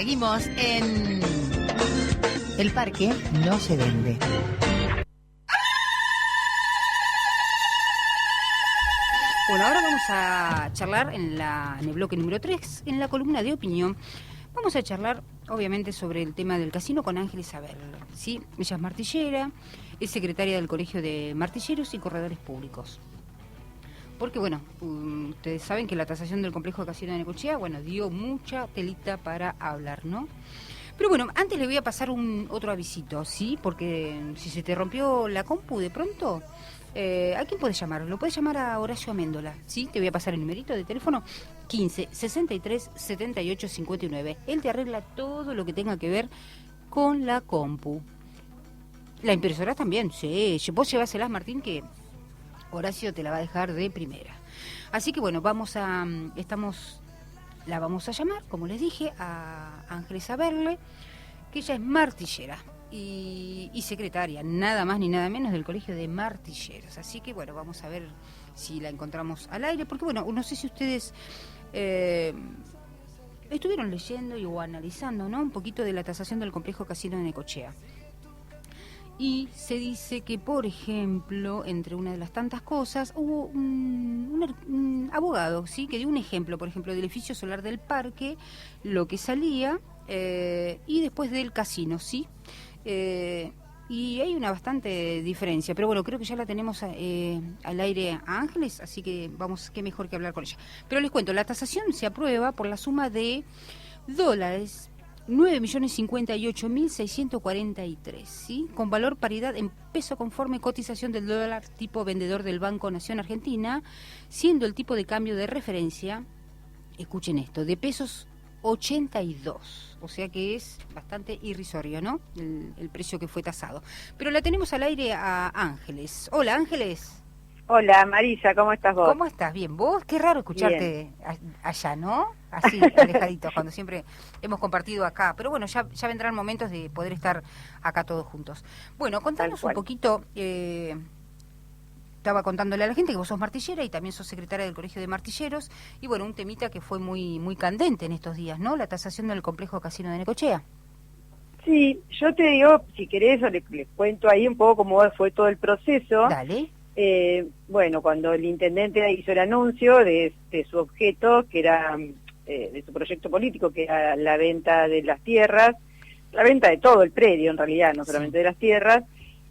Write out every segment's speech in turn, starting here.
Seguimos en El Parque No Se Vende. Bueno, ahora vamos a charlar en el bloque número 3, en la columna de opinión. Vamos a charlar, obviamente, sobre el tema del casino con Ángeles Aberle, ¿sí? Ella es martillera, es secretaria del Colegio de Martilleros y Corredores Públicos. Porque, bueno, ustedes saben que la tasación del complejo de casino de Necochea, bueno, dio mucha telita para hablar, ¿no? Pero bueno, antes le voy a pasar otro avisito, ¿sí? Porque si se te rompió la compu de pronto, ¿a quién puedes llamar? Lo puedes llamar a Horacio Améndola, ¿sí? Te voy a pasar el numerito de teléfono, 15 63 78 59. Él te arregla todo lo que tenga que ver con la compu. La impresora también, sí. Vos lleváselas, Martín, que Horacio te la va a dejar de primera. Así que bueno, la vamos a llamar, como les dije, a Ángeles Aberle, que ella es martillera y secretaria, nada más ni nada menos, del Colegio de Martilleros. Así que bueno, vamos a ver si la encontramos al aire, porque bueno, no sé si ustedes estuvieron leyendo o analizando, ¿no?, un poquito de la tasación del complejo casino de Necochea. Y se dice que, por ejemplo, entre una de las tantas cosas, hubo un abogado, ¿sí?, que dio un ejemplo, por ejemplo, del edificio solar del parque, lo que salía, y después del casino, ¿sí? Y hay una bastante diferencia, pero bueno, creo que ya la tenemos al aire a Ángeles, así que vamos, qué mejor que hablar con ella. Pero les cuento, la tasación se aprueba por la suma de dólares 9.058.643, ¿sí?, con valor paridad en peso conforme cotización del dólar tipo vendedor del Banco Nación Argentina, siendo el tipo de cambio de referencia, escuchen esto, de pesos 82, o sea que es bastante irrisorio, ¿no?, el precio que fue tasado. Pero la tenemos al aire a Ángeles. Hola, Ángeles. Hola, Marisa, ¿cómo estás vos? ¿Cómo estás? Bien, ¿vos? Qué raro escucharte allá, ¿no? Así, alejaditos, cuando siempre hemos compartido acá. Pero bueno, ya vendrán momentos de poder estar acá todos juntos. Bueno, contanos un poquito, estaba contándole a la gente que vos sos martillera y también sos secretaria del Colegio de Martilleros, y bueno, un temita que fue muy muy candente en estos días, ¿no?, la tasación del complejo casino de Necochea. Sí, yo te digo, si querés, les cuento ahí un poco cómo fue todo el proceso. Dale. Bueno, cuando el intendente hizo el anuncio de su objeto, que era de su proyecto político, que era la venta de las tierras, la venta de todo el predio en realidad, no solamente de las tierras,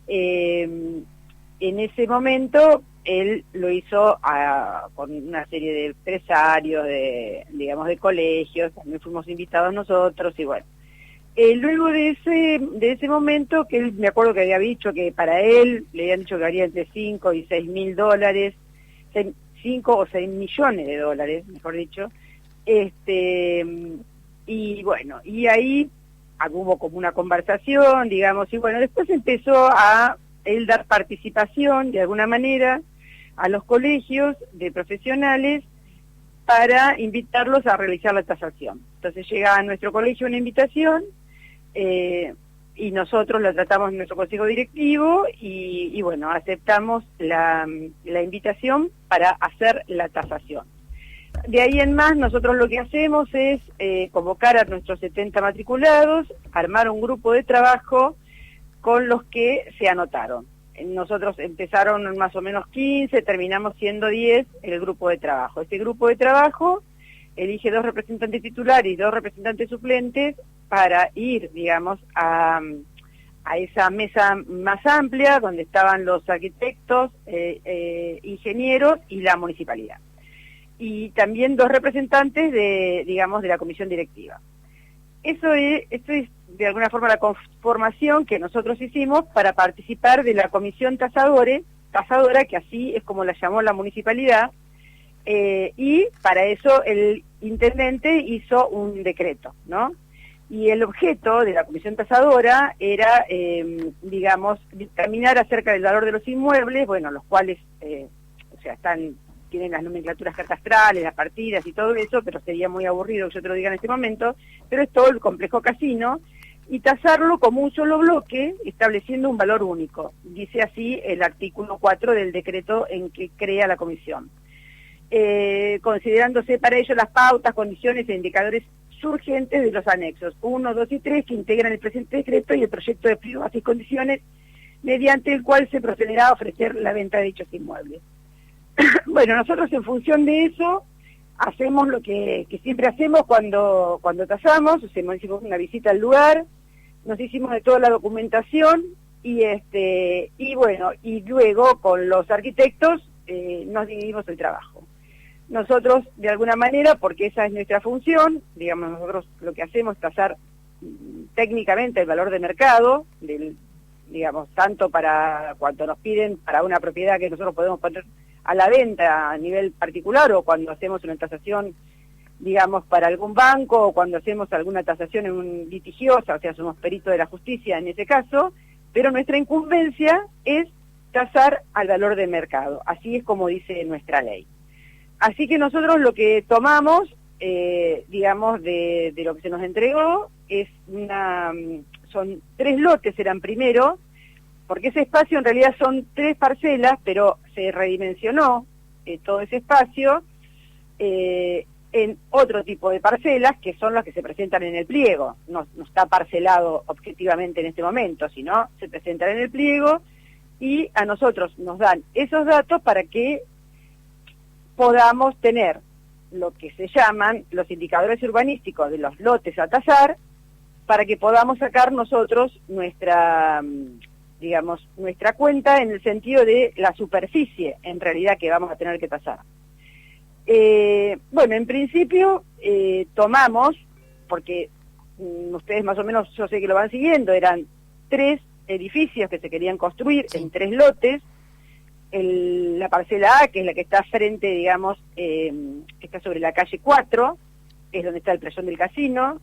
en ese momento él lo hizo con una serie de empresarios, de colegios, también fuimos invitados nosotros, y bueno. Luego de ese momento, que él, me acuerdo que había dicho que para él le habían dicho que valía entre 5 y 6 mil dólares, 5 o 6 millones de dólares, mejor dicho, y bueno, y ahí hubo como una conversación, digamos, y bueno, después empezó a él dar participación, de alguna manera, a los colegios de profesionales para invitarlos a realizar la tasación. Entonces llega a nuestro colegio una invitación, y nosotros la tratamos en nuestro consejo directivo y bueno, aceptamos la invitación para hacer la tasación. De ahí en más, nosotros lo que hacemos es convocar a nuestros 70 matriculados, armar un grupo de trabajo con los que se anotaron. Nosotros empezaron más o menos 15, terminamos siendo 10 el grupo de trabajo. Este grupo de trabajo elige 2 representantes titulares y 2 representantes suplentes para ir, digamos, a esa mesa más amplia donde estaban los arquitectos, ingenieros y la municipalidad. Y también 2 representantes de la comisión directiva. Esto es de alguna forma la conformación que nosotros hicimos para participar de la comisión tasadora, que así es como la llamó la municipalidad, y para eso el intendente hizo un decreto, ¿no? Y el objeto de la comisión tasadora era, determinar acerca del valor de los inmuebles, bueno, los cuales, tienen las nomenclaturas catastrales, las partidas y todo eso, pero sería muy aburrido que yo te lo diga en este momento, pero es todo el complejo casino, y tasarlo como un solo bloque, estableciendo un valor único. Dice así el artículo 4 del decreto en que crea la comisión. Considerándose para ello las pautas, condiciones e indicadores surgentes de los anexos 1, 2 y 3 que integran el presente decreto y el proyecto de pliego, bases y condiciones mediante el cual se procederá a ofrecer la venta de dichos inmuebles. Bueno, nosotros en función de eso hacemos lo que siempre hacemos cuando tasamos, hicimos una visita al lugar, nos hicimos de toda la documentación y bueno, y luego con los arquitectos nos dividimos el trabajo. Nosotros, de alguna manera, porque esa es nuestra función, digamos, nosotros lo que hacemos es tasar técnicamente el valor de mercado, digamos, tanto para cuando nos piden para una propiedad que nosotros podemos poner a la venta a nivel particular, o cuando hacemos una tasación, digamos, para algún banco, o cuando hacemos alguna tasación en un litigiosa, o sea, somos peritos de la justicia en ese caso, pero nuestra incumbencia es tasar al valor de mercado, así es como dice nuestra ley. Así que nosotros lo que tomamos, digamos, de lo que se nos entregó, es son 3 lotes, eran primero, porque ese espacio en realidad son 3 parcelas, pero se redimensionó todo ese espacio en otro tipo de parcelas, que son las que se presentan en el pliego. No está parcelado objetivamente en este momento, sino se presentan en el pliego, y a nosotros nos dan esos datos para que podamos tener lo que se llaman los indicadores urbanísticos de los lotes a tasar, para que podamos sacar nosotros nuestra, digamos, nuestra cuenta en el sentido de la superficie, en realidad, que vamos a tener que tasar. Bueno, en principio tomamos, porque ustedes más o menos, yo sé que lo van siguiendo, eran 3 edificios que se querían construir en 3 lotes. La parcela A, que es la que está frente, digamos, que está sobre la calle 4, es donde está el playón del casino,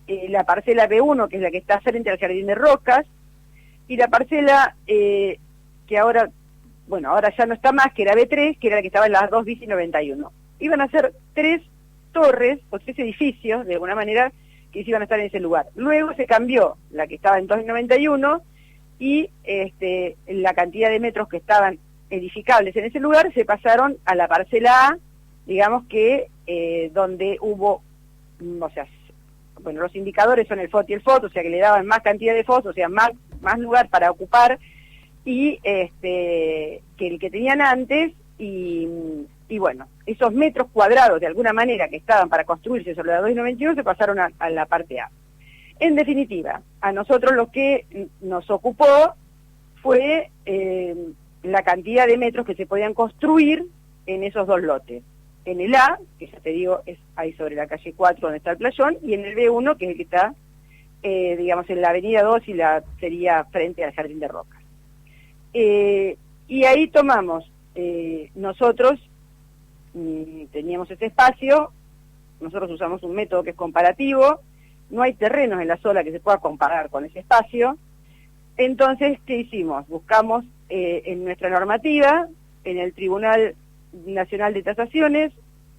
la parcela B1, que es la que está frente al Jardín de Rocas, y la parcela que ahora, bueno, ahora ya no está más, que era B3, que era la que estaba en las 2 bici 91. Iban a ser 3 torres, o 3 edificios, de alguna manera, que iban a estar en ese lugar. Luego se cambió la que estaba en 291, y la cantidad de metros que estaban edificables en ese lugar se pasaron a la parcela A, digamos que donde hubo, o sea, bueno, los indicadores son el FOT y el FOT, o sea que le daban más cantidad de FOT, o sea, más lugar para ocupar, y que el que tenían antes, y bueno, esos metros cuadrados de alguna manera que estaban para construirse sobre la 291 se pasaron a la parte A. En definitiva, a nosotros lo que nos ocupó fue la cantidad de metros que se podían construir en esos 2 lotes. En el A, que ya te digo, es ahí sobre la calle 4 donde está el playón, y en el B1, que es el que está, digamos, en la avenida 2 y sería frente al Jardín de Rocas. Y ahí tomamos, nosotros teníamos ese espacio, nosotros usamos un método que es comparativo, no hay terrenos en la zona que se pueda comparar con ese espacio. Entonces, ¿qué hicimos? Buscamos en nuestra normativa, en el Tribunal Nacional de Tasaciones,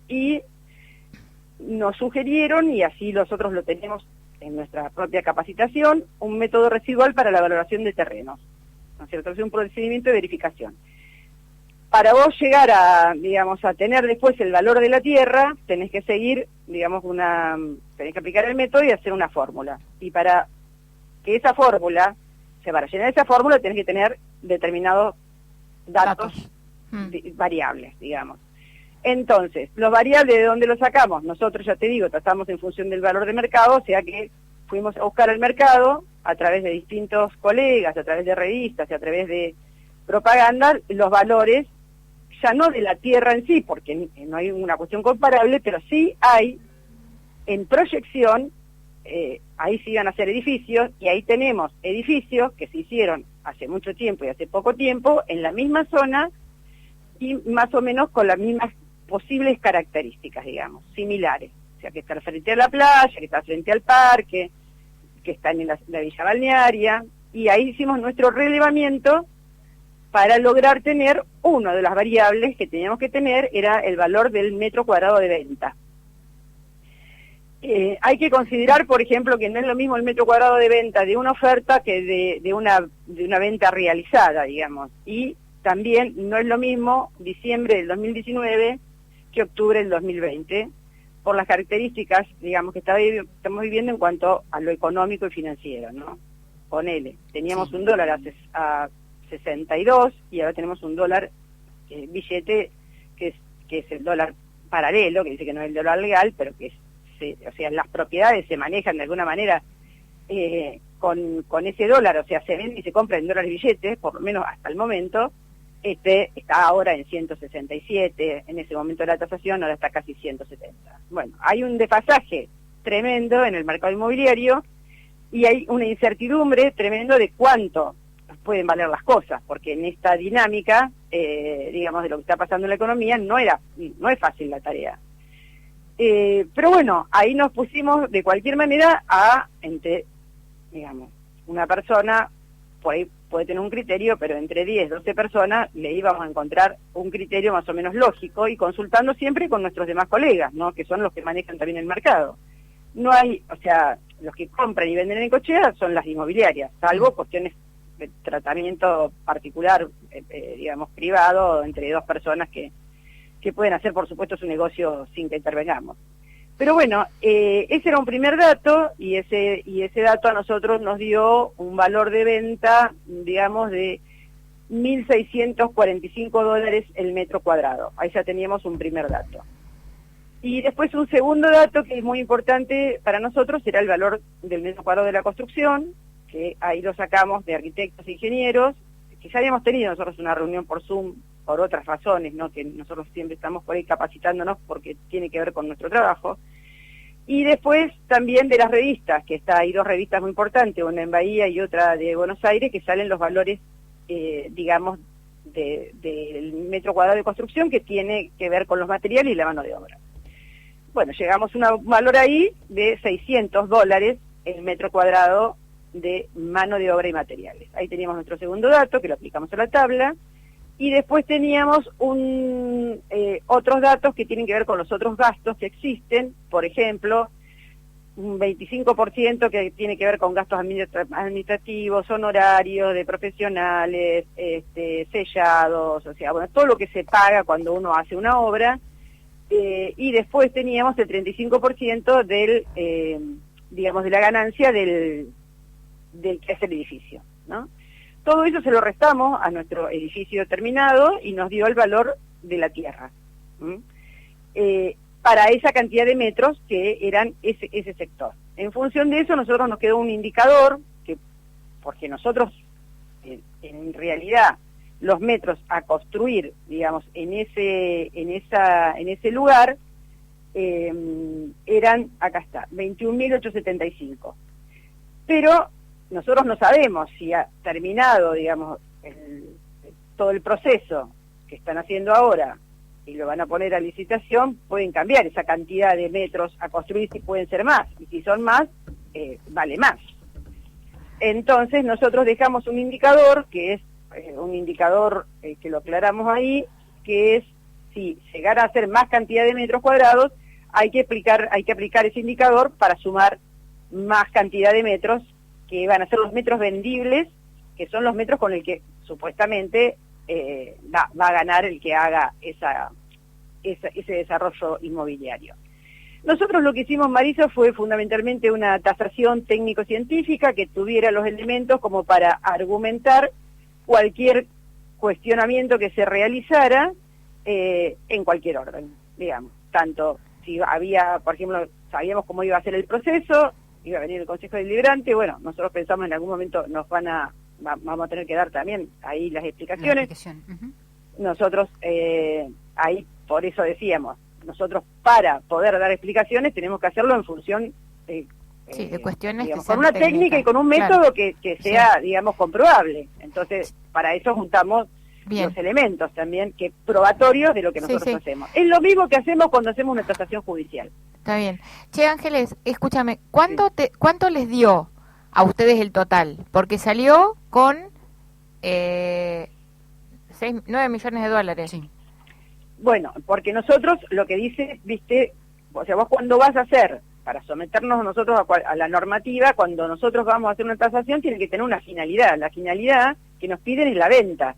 y nos sugirieron, y así nosotros lo tenemos en nuestra propia capacitación, un método residual para la valoración de terrenos, ¿no es cierto? Es un procedimiento de verificación. Para vos llegar a, digamos, a tener después el valor de la tierra, tenés que seguir, digamos, tenés que aplicar el método y hacer una fórmula. Y para que esa fórmula, o sea, para llenar esa fórmula tenés que tener determinados datos. Variables, digamos. Entonces, los variables, ¿de dónde los sacamos? Nosotros, ya te digo, tratamos en función del valor de mercado, o sea que fuimos a buscar el mercado a través de distintos colegas, a través de revistas y a través de propaganda, los valores, ya no de la tierra en sí, porque no hay una cuestión comparable, pero sí hay en proyección, ahí sí van a ser edificios, y ahí tenemos edificios que se hicieron hace mucho tiempo y hace poco tiempo en la misma zona, y más o menos con las mismas posibles características, digamos, similares. O sea, que está frente a la playa, que está frente al parque, que están en la villa balnearia, y ahí hicimos nuestro relevamiento para lograr tener una de las variables que teníamos que tener, era el valor del metro cuadrado de venta. Hay que considerar, por ejemplo, que no es lo mismo el metro cuadrado de venta de una oferta que de una venta realizada, digamos, y también no es lo mismo diciembre del 2019 que octubre del 2020, por las características, digamos, que estamos viviendo en cuanto a lo económico y financiero, ¿no? Ponele, teníamos un dólar a 62 y ahora tenemos un dólar billete que es el dólar paralelo, que dice que no es el dólar legal, pero que o sea, las propiedades se manejan de alguna manera con ese dólar, o sea, se vende y se compra en dólares billetes, por lo menos hasta el momento. Está ahora en 167, en ese momento de la tasación, ahora está casi 170. Bueno, hay un desfasaje tremendo en el mercado inmobiliario y hay una incertidumbre tremendo de cuánto pueden valer las cosas, porque en esta dinámica, digamos, de lo que está pasando en la economía, no es fácil la tarea. Pero bueno, ahí nos pusimos de cualquier manera digamos, una persona, por ahí puede tener un criterio, pero entre 10, 12 personas le íbamos a encontrar un criterio más o menos lógico y consultando siempre con nuestros demás colegas, ¿no? Que son los que manejan también el mercado. No hay, o sea, los que compran y venden en cochea son las inmobiliarias, salvo cuestiones de tratamiento particular, digamos, privado, entre dos personas que pueden hacer, por supuesto, su negocio sin que intervengamos. Pero bueno, ese era un primer dato y ese dato a nosotros nos dio un valor de venta, digamos, de $1.645 el metro cuadrado. Ahí ya teníamos un primer dato. Y después un segundo dato que es muy importante para nosotros era el valor del metro cuadrado de la construcción, que ahí lo sacamos de arquitectos e ingenieros, que ya habíamos tenido nosotros una reunión por Zoom por otras razones, ¿no? Que nosotros siempre estamos por ahí capacitándonos porque tiene que ver con nuestro trabajo. Y después también de las revistas, que hay dos revistas muy importantes, una en Bahía y otra de Buenos Aires, que salen los valores, digamos, del metro cuadrado de construcción que tiene que ver con los materiales y la mano de obra. Bueno, llegamos a un valor ahí de $600 el metro cuadrado de mano de obra y materiales. Ahí teníamos nuestro segundo dato, que lo aplicamos a la tabla, y después teníamos otros datos que tienen que ver con los otros gastos que existen, por ejemplo, un 25% que tiene que ver con gastos administrativos, honorarios de profesionales, sellados, o sea, bueno, todo lo que se paga cuando uno hace una obra, y después teníamos el 35% digamos, de la ganancia del que hace el edificio, ¿no? Todo eso se lo restamos a nuestro edificio terminado y nos dio el valor de la tierra, para esa cantidad de metros que eran ese sector. En función de eso, nosotros nos quedó un indicador, porque nosotros, en realidad, los metros a construir, digamos, en ese lugar, eran, acá está, 21.875. Pero nosotros no sabemos si ha terminado, digamos, todo el proceso que están haciendo ahora y lo van a poner a licitación, pueden cambiar esa cantidad de metros a construir, si pueden ser más, y si son más, vale más. Entonces nosotros dejamos un indicador, que es un indicador que lo aclaramos ahí, que es, si llegara a ser más cantidad de metros cuadrados, hay que aplicar ese indicador para sumar más cantidad de metros, que van a ser los metros vendibles, que son los metros con el que supuestamente va a ganar el que haga ese desarrollo inmobiliario. Nosotros lo que hicimos, Marisa, fue fundamentalmente una tasación técnico-científica que tuviera los elementos como para argumentar cualquier cuestionamiento que se realizara en cualquier orden, digamos. Tanto si había, por ejemplo, sabíamos cómo iba a ser el proceso, iba a venir el Consejo Deliberante, bueno, nosotros pensamos en algún momento vamos a tener que dar también ahí las explicaciones. Nosotros, ahí por eso decíamos, nosotros para poder dar explicaciones tenemos que hacerlo en función de cuestiones, digamos, con una técnica y con un método, claro, que sea, digamos, comprobable. Entonces, para eso juntamos los elementos también probatorios de lo que nosotros hacemos. Es lo mismo que hacemos cuando hacemos una tasación judicial. Está bien. Che, Ángeles, escúchame, ¿cuánto les dio a ustedes el total? Porque salió con 9 millones de dólares. Sí. Bueno, porque nosotros, lo que dice, viste, o sea, vos cuando vas a hacer, para someternos nosotros a la normativa, cuando nosotros vamos a hacer una tasación, tiene que tener una finalidad. La finalidad que nos piden es la venta,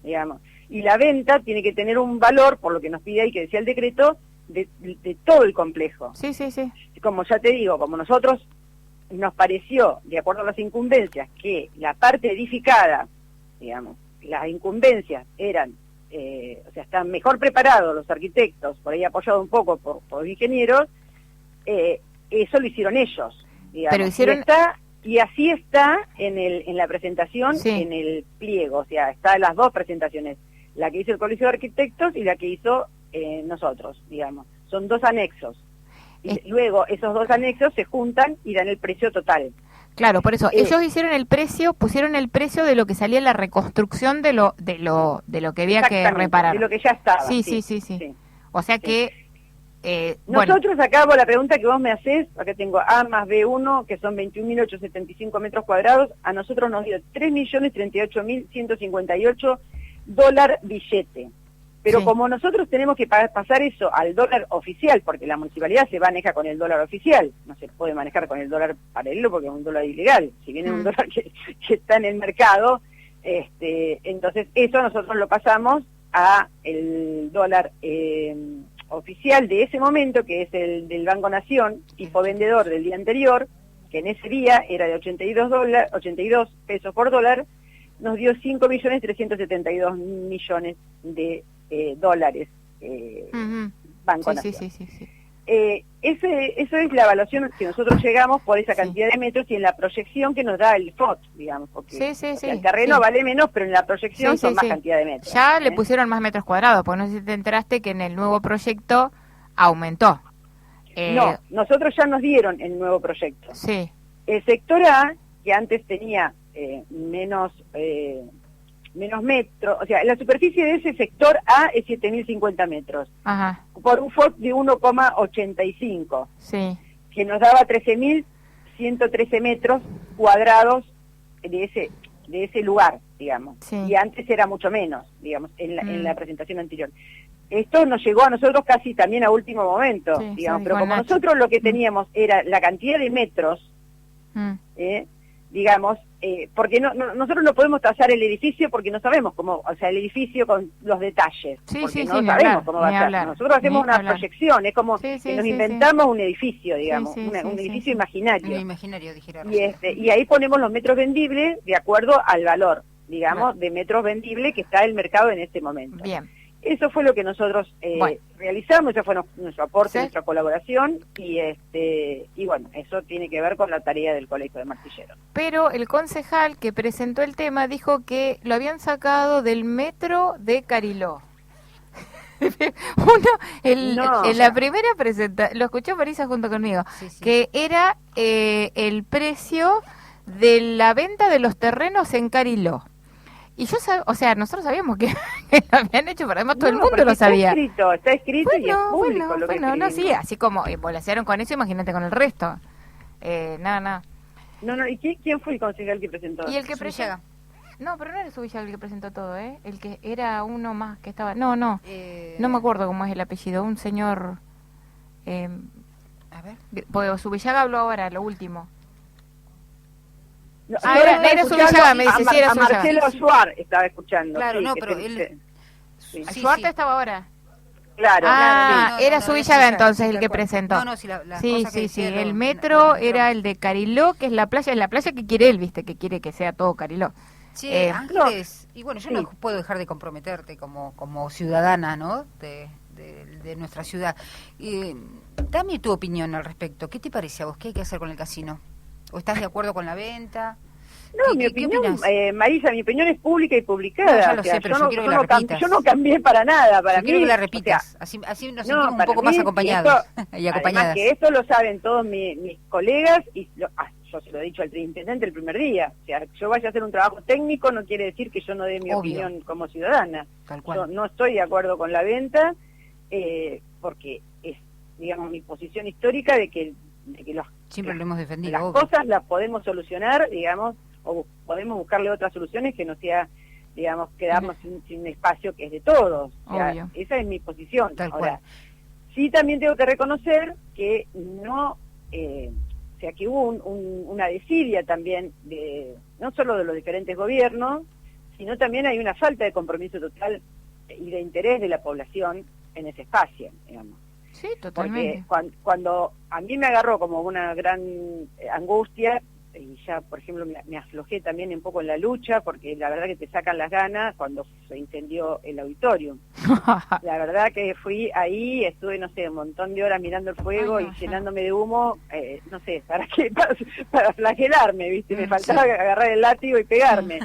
digamos. Y la venta tiene que tener un valor, por lo que nos pide ahí, que decía el decreto, de todo el complejo. Sí, sí, sí. Como ya te digo, como nosotros nos pareció, de acuerdo a las incumbencias, que la parte edificada, digamos, las incumbencias eran, o sea, están mejor preparados los arquitectos, por ahí apoyado un poco por ingenieros, eso lo hicieron ellos, digamos. Pero hicieron... Y así está en la presentación, Sí. en el pliego, o sea, está las dos presentaciones, la que hizo el Colegio de Arquitectos y la que hizo nosotros, digamos. Son dos anexos. Y luego esos dos anexos se juntan y dan el precio total. Claro, por eso, ellos hicieron el precio, pusieron el precio de lo que salía la reconstrucción de lo que había que reparar. De lo que ya estaba. Sí, sí, sí, sí. O sea que... Nosotros acá, por la pregunta que vos me hacés, acá tengo A más B1, que son 21.875 metros cuadrados, a nosotros nos dio 3.038.158 dólar billete. Pero sí. como nosotros tenemos que pasar eso al dólar oficial, porque la municipalidad se maneja con el dólar oficial, no se puede manejar con el dólar paralelo porque es un dólar ilegal, si bien es un dólar que está en el mercado, entonces eso nosotros lo pasamos a el dólar oficial de ese momento, que es el del Banco Nación, tipo vendedor del día anterior, que en ese día era de 82 pesos por dólar, nos dio 5.372.000.000 de dólares Banco Nación. Sí. Eso es la evaluación que nosotros llegamos por esa cantidad de metros y en la proyección que nos da el FOT, digamos, porque el terreno vale menos, pero en la proyección son más cantidad de metros. Ya le pusieron más metros cuadrados, porque no sé si te enteraste que en el nuevo proyecto aumentó. No, nosotros ya nos dieron el nuevo proyecto. Sí. El sector A, que antes tenía menos metros, o sea, la superficie de ese sector A es 7.050 metros. Ajá. Por un FOT de 1,85. Sí. Que nos daba 13.113 metros cuadrados de ese lugar, digamos. Sí. Y antes era mucho menos, digamos, en la presentación anterior. Esto nos llegó a nosotros casi también a último momento, Sí, digamos, sí, pero como Nacho. nosotros lo que teníamos era la cantidad de metros, digamos, porque nosotros no podemos trazar el edificio porque no sabemos cómo, o sea, el edificio con los detalles, porque no sabemos cómo va a ser. Nosotros hacemos una proyección, es como que nos inventamos un edificio, digamos, un edificio imaginario. Un imaginario, dijeron. Y ahí ponemos los metros vendibles de acuerdo al valor, digamos, de metros vendibles que está el mercado en este momento. Bien. Eso fue lo que nosotros realizamos, ese fue nuestro aporte, nuestra colaboración, y bueno, eso tiene que ver con la tarea del Colegio de Martilleros. Pero el concejal que presentó el tema dijo que lo habían sacado del metro de Cariló. En la primera presentación, lo escuchó Marisa junto conmigo, que era el precio de la venta de los terrenos en Cariló. Y yo nosotros sabíamos que lo habían hecho, pero además todo el mundo lo sabía. Está escrito y es público lo que escribimos. No, sí, así como volasearon con eso, imagínate con el resto. No, ¿y quién fue el concejal que presentó? Y el que presentó. No, pero no era Subillaga el que presentó todo, ¿eh? El que era uno más que estaba... No me acuerdo cómo es el apellido, un señor... a ver. Porque Subillaga habló ahora, lo último. No, era Subillaga, me dice, sí, era Subillaga. Marcelo Suar estaba escuchando. Claro, sí, no, pero él... Suarte estaba ahora. Claro. Era Subillaga entonces el que presentó. Sí, el metro era el de Cariló, que es la playa que quiere él, viste, que quiere que sea todo Cariló. Sí, Ángeles, y bueno, yo no puedo dejar de comprometerte como ciudadana, ¿no?, de nuestra ciudad. Dame tu opinión al respecto. ¿Qué te parece a vos? ¿Qué hay que hacer con el casino? ¿O estás de acuerdo con la venta? No, mi opinión, Marisa, mi opinión es pública y publicada. No, ya lo sé, pero yo quiero que la repitas. Yo no cambié para nada, para mí. Quiero que la repitas, así nos sentimos un poco más acompañados y acompañadas. Además que esto lo saben todos mis colegas y yo se lo he dicho al intendente el primer día. O sea, yo vaya a hacer un trabajo técnico no quiere decir que yo no dé mi opinión como ciudadana. Tal cual. Yo no estoy de acuerdo con la venta porque es, digamos, mi posición histórica de que siempre lo hemos defendido. Las cosas las podemos solucionar, digamos, o podemos buscarle otras soluciones que no sea, digamos, quedarnos sin un espacio que es de todos. O sea, esa es mi posición. Ahora, sí también tengo que reconocer que no, o sea, que hubo una desidia también no solo de los diferentes gobiernos, sino también hay una falta de compromiso total y de interés de la población en ese espacio, digamos. Sí, totalmente. Porque cuando a mí me agarró como una gran angustia, y ya, por ejemplo, me aflojé también un poco en la lucha, porque la verdad que te sacan las ganas cuando se incendió el auditorio. La verdad que fui ahí, estuve, no sé, un montón de horas mirando el fuego y llenándome de humo, no sé, ¿para qué? Para flagelarme, ¿viste? Me faltaba agarrar el látigo y pegarme.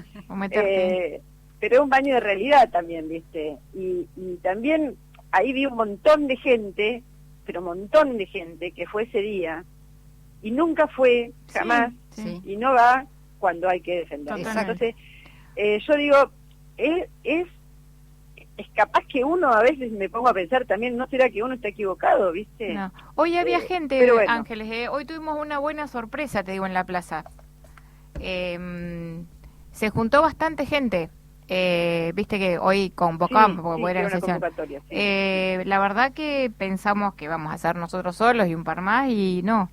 Pero es un baño de realidad también, ¿viste? Y también ahí vi un montón de gente, pero un montón de gente que fue ese día, y nunca fue, jamás, y no va cuando hay que defender. Entonces, yo digo, es capaz que uno a veces me pongo a pensar también, ¿no será que uno está equivocado, viste? No. Hoy había gente, bueno. Ángeles, hoy tuvimos una buena sorpresa, te digo, en la plaza. Se juntó bastante gente. Viste que hoy convocamos porque era la sesión. La verdad que pensamos que vamos a hacer nosotros solos y un par más y no.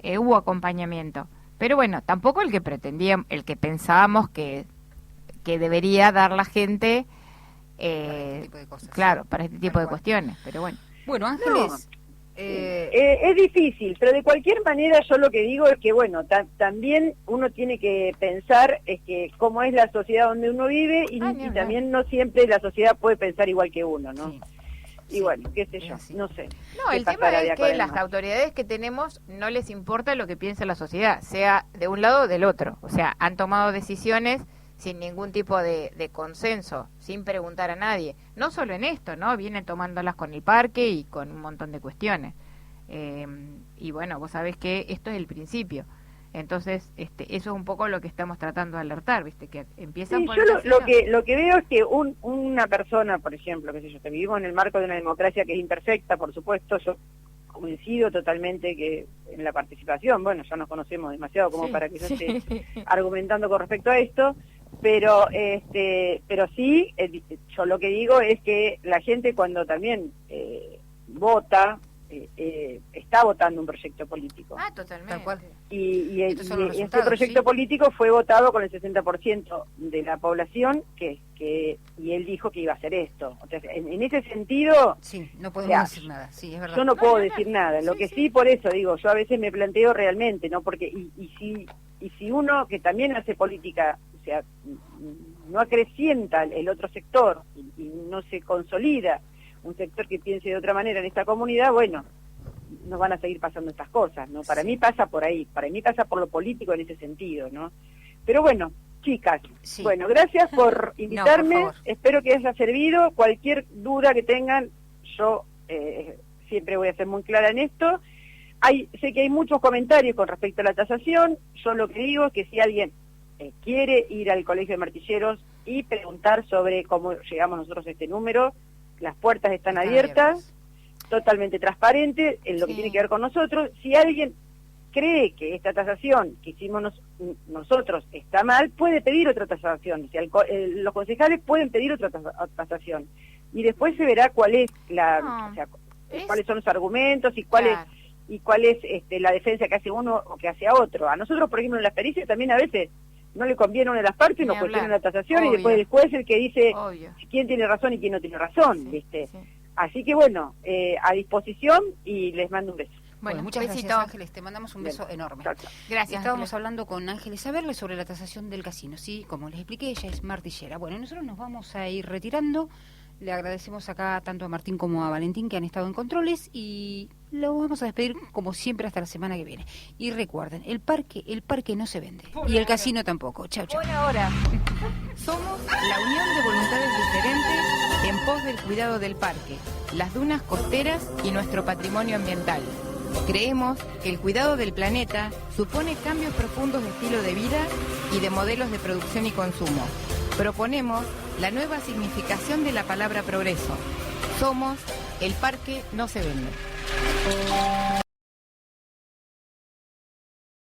Hubo acompañamiento, pero bueno, tampoco el que pretendíamos, el que pensábamos que debería dar la gente, para este tipo de cosas. Claro, para este tipo de cuestiones, pero bueno. Bueno, Ángeles, es difícil, pero de cualquier manera yo lo que digo es que bueno, también uno tiene que pensar es que cómo es la sociedad donde uno vive y también no siempre la sociedad puede pensar igual que uno, ¿no? Sí. Y bueno, qué sé yo, no sé. No, el tema es que las autoridades que tenemos no les importa lo que piensa la sociedad, sea de un lado o del otro. O sea, han tomado decisiones sin ningún tipo de consenso, sin preguntar a nadie. No solo en esto, ¿no? Vienen tomándolas con el parque y con un montón de cuestiones. Y bueno, vos sabés que esto es el principio. Entonces, eso es un poco lo que estamos tratando de alertar, ¿viste? Que empiezan por yo lo que veo es que una persona, por ejemplo, qué sé yo, que vivimos en el marco de una democracia que es imperfecta, por supuesto, yo coincido totalmente que en la participación, bueno, ya nos conocemos demasiado como para que yo esté argumentando con respecto a esto, pero sí, yo lo que digo es que la gente cuando también vota, está votando un proyecto político. Ah, totalmente. Tal cual. Y este proyecto político fue votado con el 60% de la población y él dijo que iba a hacer esto. Entonces, en ese sentido... Sí, no podemos decir nada, sí, es verdad. Yo no puedo decir nada. Lo que sí, por eso digo, yo a veces me planteo realmente, ¿no? Porque si uno que también hace política, o sea, no acrecienta el otro sector y no se consolida un sector que piense de otra manera en esta comunidad, bueno, nos van a seguir pasando estas cosas, ¿no? Para mí pasa por ahí, para mí pasa por lo político en ese sentido, ¿no? Pero bueno, chicas, bueno, gracias por invitarme, por espero que haya servido, cualquier duda que tengan, yo siempre voy a ser muy clara en esto. Sé que hay muchos comentarios con respecto a la tasación, yo lo que digo es que si alguien quiere ir al Colegio de Martilleros y preguntar sobre cómo llegamos nosotros a este número, las puertas están abiertas, totalmente transparentes en lo que tiene que ver con nosotros. Si alguien cree que esta tasación que hicimos nosotros está mal, puede pedir otra tasación. O sea, los concejales pueden pedir otra tasación. Y después se verá cuál es cuáles son los argumentos y cuál es la defensa que hace uno o que hace a otro. A nosotros, por ejemplo, en las pericias también a veces no le conviene a una de las partes, nos cuestionan la tasación y después el juez el que dice quién tiene razón y quién no tiene razón, ¿viste? Sí. Así que bueno, a disposición y les mando un beso. Bueno, muchas gracias, Ángeles, te mandamos un beso enorme. Chao, chao. Gracias. Estábamos hablando con Ángeles Saberle sobre la tasación del casino, sí, como les expliqué, ella es martillera. Bueno, nosotros nos vamos a ir retirando. Le agradecemos acá tanto a Martín como a Valentín que han estado en controles y lo vamos a despedir como siempre hasta la semana que viene. Y recuerden, el parque no se vende y el casino tampoco. Chau, chau. Buena hora. Somos la unión de voluntades diferentes en pos del cuidado del parque, las dunas costeras y nuestro patrimonio ambiental. Creemos que el cuidado del planeta supone cambios profundos de estilo de vida y de modelos de producción y consumo. Proponemos la nueva significación de la palabra progreso. Somos el parque no se vende.